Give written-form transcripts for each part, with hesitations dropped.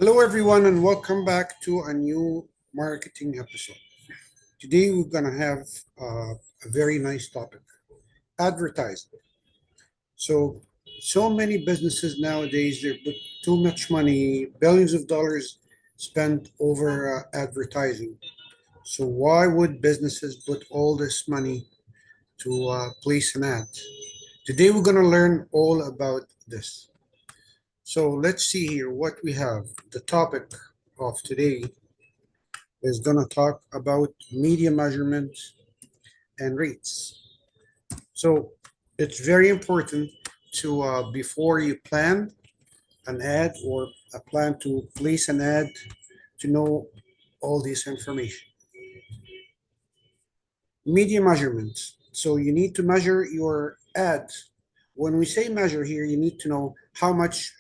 Hello, everyone, and welcome back to a new marketing episode. Today, we're going to have a very nice topic: advertising. So, so many businesses nowadays, they put too much money, billions of dollars spent over advertising. So, why would businesses put all this money to place an ad? Today, we're going to learn all about this. So, let's see here what we have. The topic of today is going to talk about media measurement and rates. So it's very important to before you plan an ad or a plan to place an ad to know all this information. Media measurements. So you need to measure your ad. When we say measure here, you need to know how much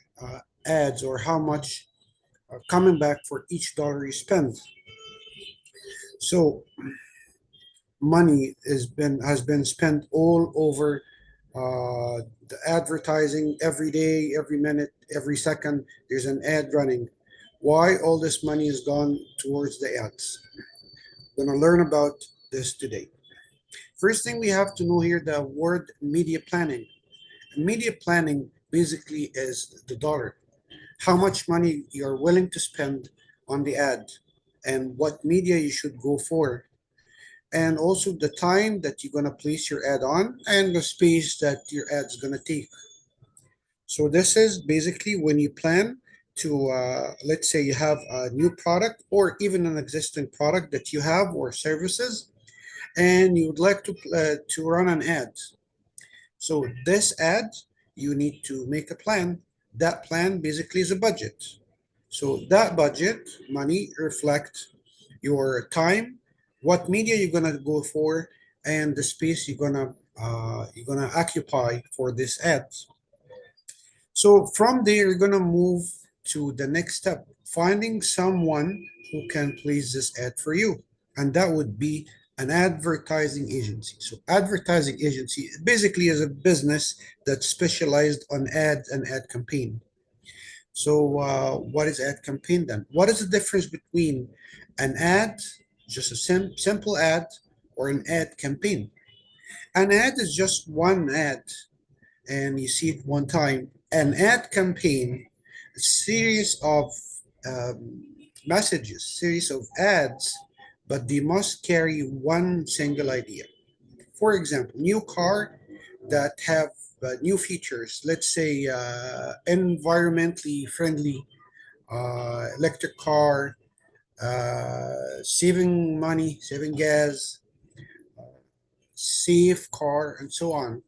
ads or how much coming back for each dollar you spend. So money has been spent all over the advertising every day, every minute, every second. There's an ad running. Why all this money is gone towards the ads? We're gonna learn about this today. First thing we have to know here the word media planning. Media planning basically is the dollar. How much money you're willing to spend on the ad and what media you should go for and also the time that you're going to place your ad on and the space that your ad's going to take. So this is basically when you plan to, let's say you have a new product or even an existing product that you have or services, and you would like to run an ad. So this ad, you need to make a plan. That plan basically is a budget. So that budget money reflect your time, what media you're gonna go for, and the space you're gonna occupy for this ad. So from there, you're gonna move to the next step, finding someone who can place this ad for you, and that would be an advertising agency. So advertising agency basically is a business that's specialized on ads and ad campaign. So, what is ad campaign then? What is the difference between an ad, just a simple ad, or an ad campaign? An ad is just one ad, and you see it one time. An ad campaign, a series of um, messages, series of ads, but they must carry one single idea. For example, new car that have new features. Let's say environmentally friendly electric car, saving money, saving gas, safe car, and so on.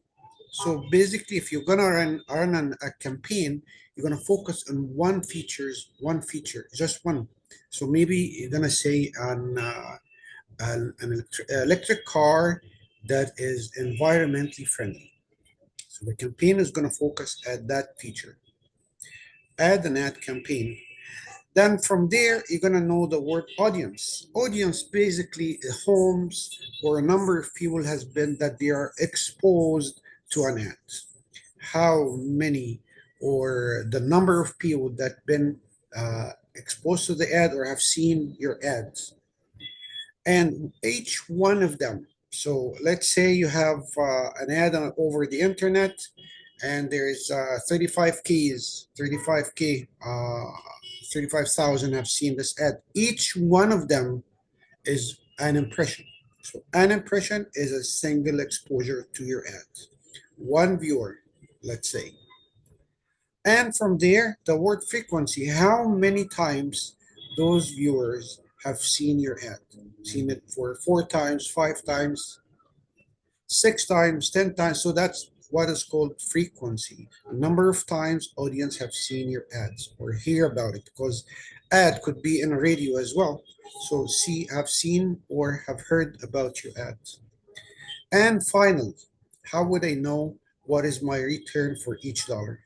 So basically, if you're gonna a campaign, you're gonna focus on one feature, just one. So maybe you're gonna say an electric car that is environmentally friendly. So the campaign is gonna focus at that feature. Add an ad campaign. Then from there, you're gonna know the word audience. Audience basically homes or a number of people has been that they are exposed to an ad. How many or the number of people that been exposed to the ad or have seen your ads, and each one of them. So let's say you have an ad over the internet, and there's 35k, 35,000 have seen this ad. Each one of them is an impression. So an impression is a single exposure to your ad. One viewer, let's say. And from there, the word frequency, how many times those viewers have seen your ad? Seen it for 4 times, 5 times, 6 times, 10 times. So that's what is called frequency. The number of times audience have seen your ads or hear about it, because ad could be in a radio as well. So see, have seen or have heard about your ads. And finally, how would I know what is my return for each dollar?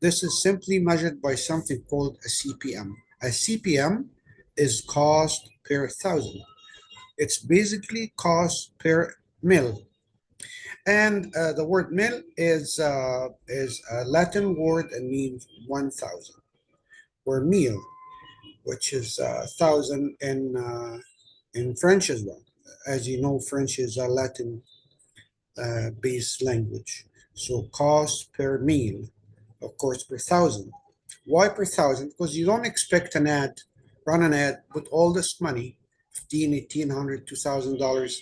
This is simply measured by something called a CPM. A CPM is cost per thousand. It's basically cost per mil. And the word mil is a Latin word and means 1,000. or meal, which is 1,000 in French as well. As you know, French is a Latin based language. So cost per meal, of course, per thousand. Why per thousand? Because you don't expect an ad, run an ad with all this money, 15, 1,800, $2,000,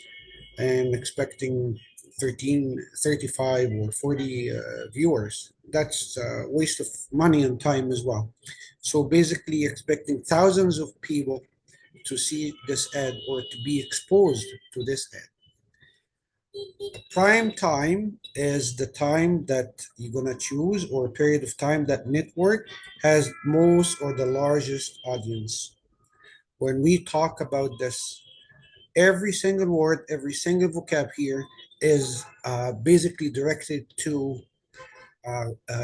and expecting 13, 35 or 40 viewers. That's a waste of money and time as well. So basically expecting thousands of people to see this ad or to be exposed to this ad. Prime time is the time that you're going to choose, or a period of time that network has most or the largest audience. When we talk about this, every single word, every single vocab here is basically directed to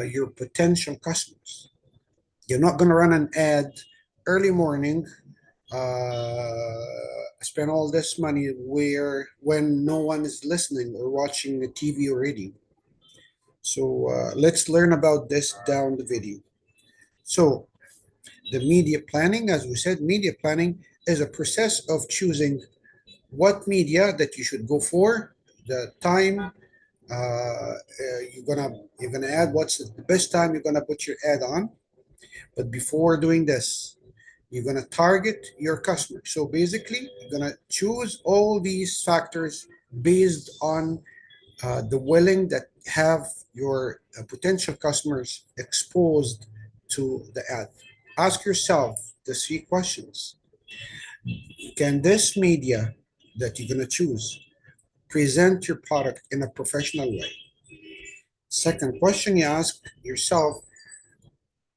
your potential customers. You're not going to run an ad early morning, spend all this money where when no one is listening or watching the TV or radio. So let's learn about this down the video. So the media planning, as we said, media planning is a process of choosing what media that you should go for, the time you're gonna add, what's the best time you're gonna put your ad on. But before doing this, you're gonna target your customer. So basically, you're gonna choose all these factors based on the willing that have your potential customers exposed to the ad. Ask yourself the three questions. Can this media that you're going to choose present your product in a professional way? Second question you ask yourself,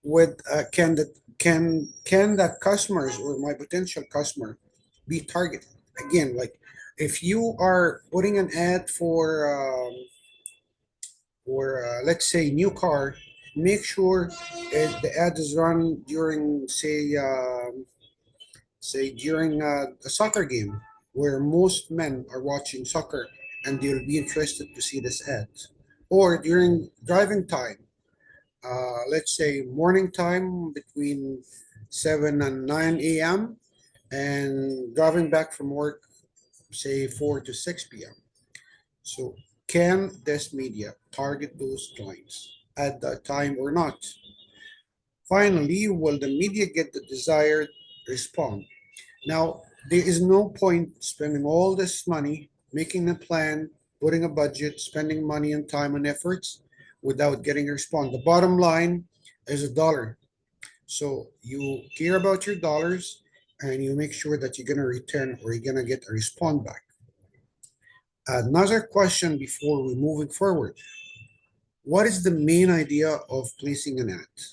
with can that customers or my potential customer be targeted? Again, like if you are putting an ad for let's say new car, make sure the ad is run during say during a soccer game where most men are watching soccer and they'll be interested to see this ad, or during driving time, let's say morning time between 7 and 9 a.m. and driving back from work, say 4 to 6 p.m. So can this media target those clients at that time or not? Finally, will the media get the desired response? Now, there is no point spending all this money, making a plan, putting a budget, spending money and time and efforts without getting a response. The bottom line is a dollar. So you care about your dollars and you make sure that you're going to return or you're going to get a response back. Another question before we moving forward. What is the main idea of placing an ad?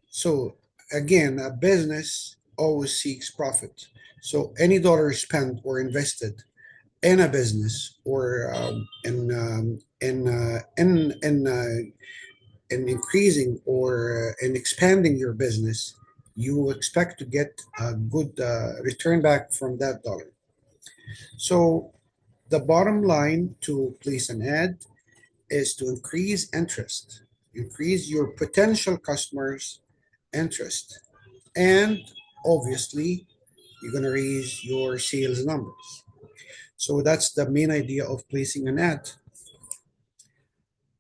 So again, a business always seeks profit. So any dollar spent or invested in a business or in increasing or in expanding your business, you expect to get a good return back from that dollar. So the bottom line to place an ad is to increase interest, increase your potential customers' interest, and obviously, you're going to raise your sales numbers. So that's the main idea of placing an ad.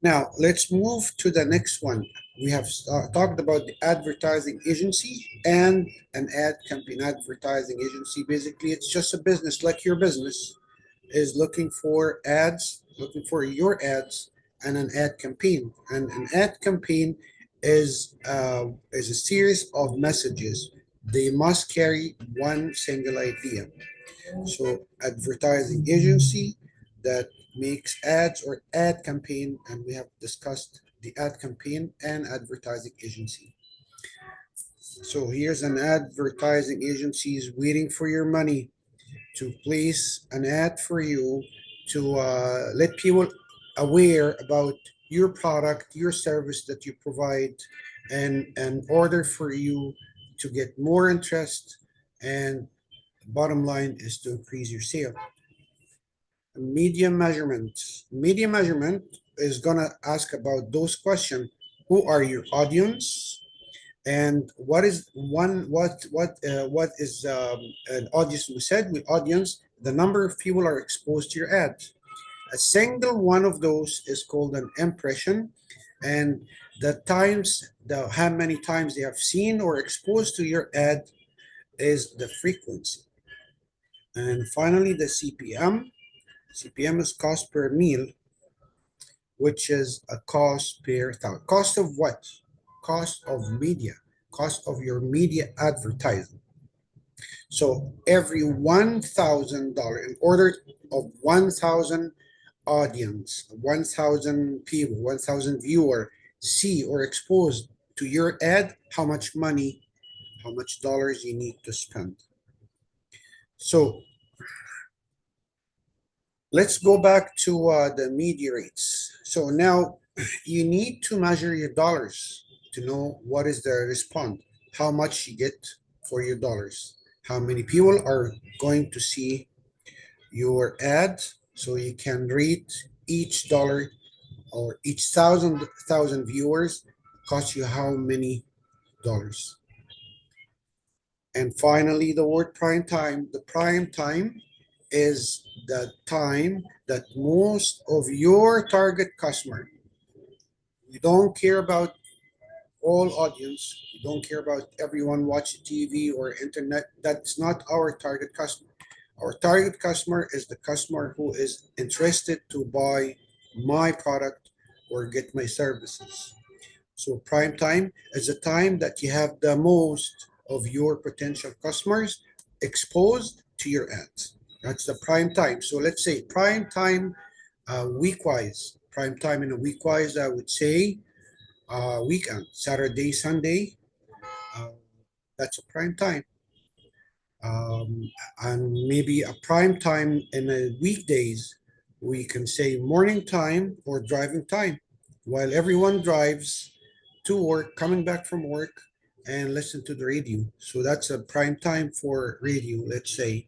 Now, let's move to the next one. We have talked about the advertising agency and an ad campaign. Advertising agency, basically, it's just a business like your business is looking for ads, looking for your ads and an ad campaign. And an ad campaign is a series of messages. They must carry one single idea. So advertising agency that makes ads or ad campaign, and we have discussed the ad campaign and advertising agency. So here's an advertising agency is waiting for your money to place an ad for you to let people aware about your product, your service that you provide, and in order for you to get more interest. And bottom line is to increase your sale. Media measurement. Media measurement is gonna ask about those questions. Who are your audience? And what is an audience? We said with audience, the number of people are exposed to your ad. A single one of those is called an impression, and the how many times they have seen or exposed to your ad is the frequency. And finally, the CPM. CPM is cost per meal, which is a cost per thousand. Cost of what? Cost of media. Cost of your media advertising. So every $1,000, in order of 1,000 audience, 1,000 people, 1,000 viewer see or exposed to your ad, how much money, how much dollars you need to spend. So let's go back to the media rates. So now you need to measure your dollars to know what is the response, how much you get for your dollars, how many people are going to see your ad, so you can rate each dollar or each thousand viewers cost you how many dollars. And finally, the word prime time. The prime time is the time that most of your target customer, you don't care about all audience, you don't care about everyone watching TV or internet. That's not our target customer. Our target customer is the customer who is interested to buy my product or get my services. So prime time is the time that you have the most of your potential customers exposed to your ads. That's the prime time. So let's say prime time week-wise. Prime time in a week-wise, I would say weekend, Saturday, Sunday. Uh, that's a prime time. And maybe a prime time in a weekdays, we can say morning time or driving time, while everyone drives to work, coming back from work, and listen to the radio. So that's a prime time for radio, let's say.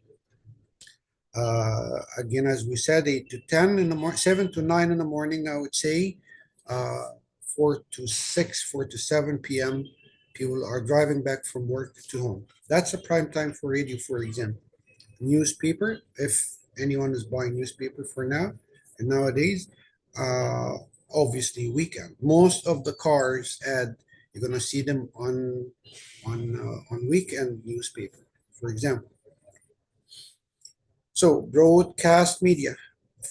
Again, as we said, 8 to 10 in the morning, 7 to 9 in the morning, I would say. 4 to 6, 4 to 7 p.m., people are driving back from work to home. That's a prime time for radio, for example. Newspaper, if anyone is buying newspaper for now and nowadays, uh, obviously weekend. Most of the cars ad, you're gonna see them on weekend newspaper, for example. So broadcast media.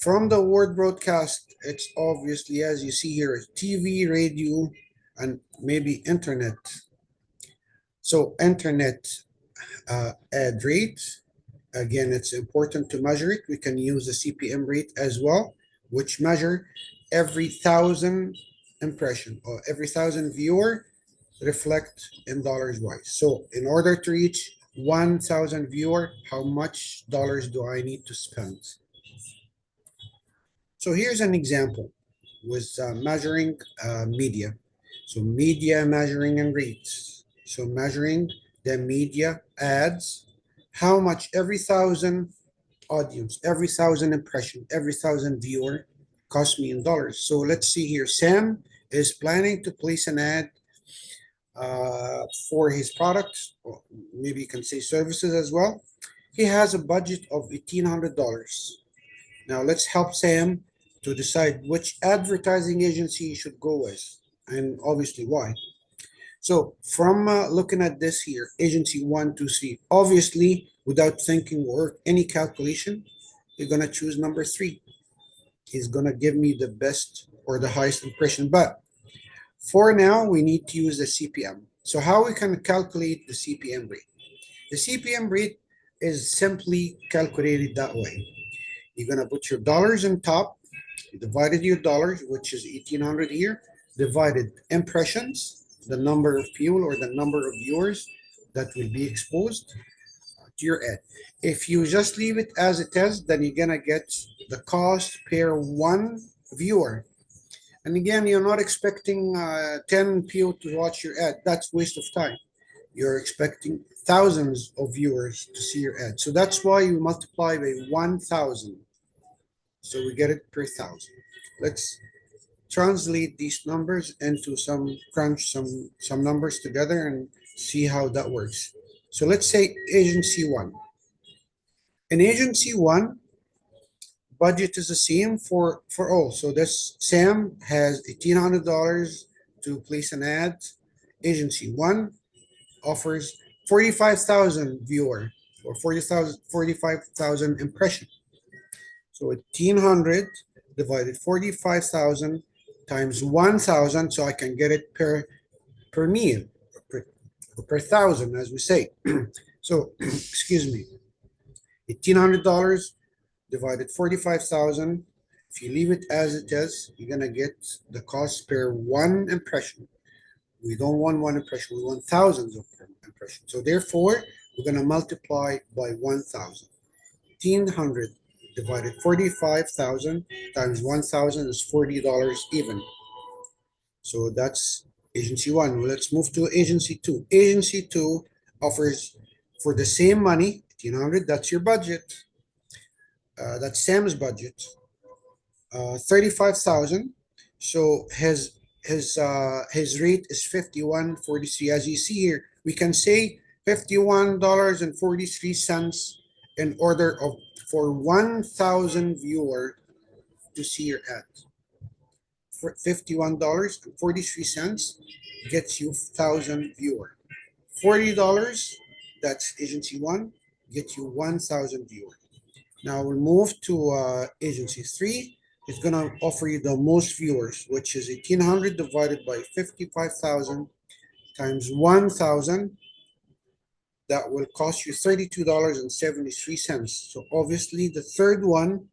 From the word broadcast, it's obviously, as you see here, TV, radio, and maybe internet. So internet ad rate, again, it's important to measure it. We can use the CPM rate as well, which measure every thousand impression or every thousand viewer reflect in dollars wise. So in order to reach 1,000 viewer, how much dollars do I need to spend? So here's an example with measuring media. So media measuring and rates. So measuring the media ads, how much every thousand audience, every thousand impression, every thousand viewer cost me in dollars. So let's see here. Sam is planning to place an ad for his products, or maybe you can say services as well. He has a budget of $1,800. Now let's help Sam to decide which advertising agency he should go with, and obviously why. So from looking at this here, agency 1, 2, 3, obviously without thinking or any calculation, you're gonna choose number 3. He's gonna give me the best or the highest impression. But for now, we need to use the CPM. So how we can calculate the CPM rate? The CPM rate is simply calculated that way. You're gonna put your dollars on top, you divided your dollars, which is 1,800 here, divided impressions, the number of people or the number of viewers that will be exposed to your ad. If you just leave it as it is, then you're gonna get the cost per one viewer. And again, you're not expecting 10 people to watch your ad. That's waste of time. You're expecting thousands of viewers to see your ad. So that's why you multiply by 1,000. So we get it per thousand. Let's translate these numbers into crunch some numbers together and see how that works. So let's say agency one. In agency one, budget is the same for all. So this Sam has $1,800 to place an ad. Agency one offers 45,000 viewer or 45,000 impression. So 1,800 divided 45,000 times 1,000, so I can get it per meal, per, per thousand, as we say. So, excuse me, $1,800 divided 45,000. If you leave it as it is, you're gonna get the cost per one impression. We don't want one impression, we want thousands of impressions. So therefore, we're gonna multiply by 1,000. 1,800 divided 45,000 times 1,000 is $40 even. So that's agency one. Let's move to agency two. Agency two offers for the same money, 1,800, that's your budget. That's Sam's budget. 35,000. So his rate is 51.43. As you see here, we can say $51.43 in order of for 1,000 viewer to see your ad. For $51.43 gets you 1,000 viewer. $40, that's agency one, gets you 1,000 viewer. Now we'll move to agency three. It's gonna offer you the most viewers, which is 1,800 divided by 55,000 times 1,000. That will cost you $32.73. So obviously the third one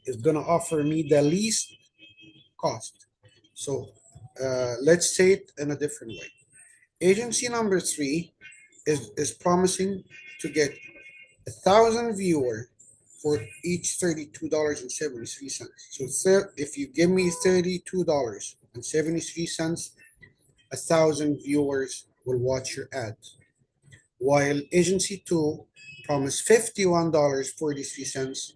is gonna offer me the least cost. So let's say it in a different way. Agency number three is promising to get 1,000 viewer for each $32.73. So if you give me $32.73, 1,000 viewers will watch your ad. While agency two promised $51.43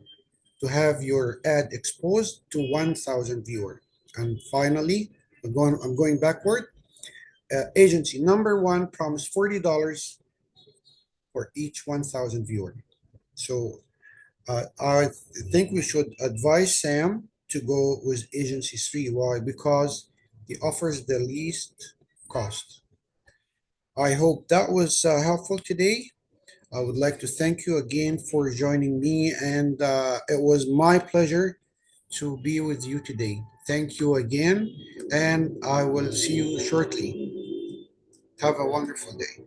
to have your ad exposed to 1,000 viewer. And finally, I'm going backward. Agency number one promised $40 for each 1,000 viewer. So I think we should advise Sam to go with agency three. Why? Because he offers the least cost. I hope that was helpful today. I would like to thank you again for joining me, and it was my pleasure to be with you today. Thank you again, and I will see you shortly. Have a wonderful day.